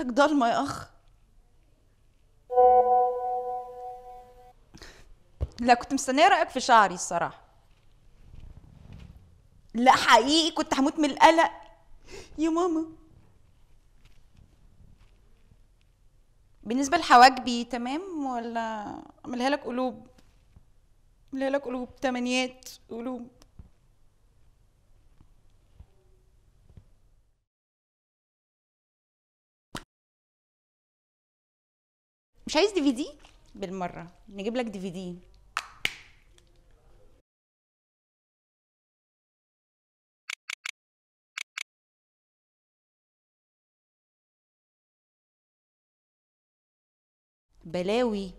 حياتك ضلمة يا اخ. لا كنت مستنيه رايك في شعري الصراحه. لا حقيقي كنت هموت من القلق. يا ماما. بالنسبه لحواجبي تمام ولا اعملها لك قلوب؟ اعملها لك قلوب تمانيات قلوب. مش عايز DVD؟ بالمره نجيب لك DVD. بلاوي.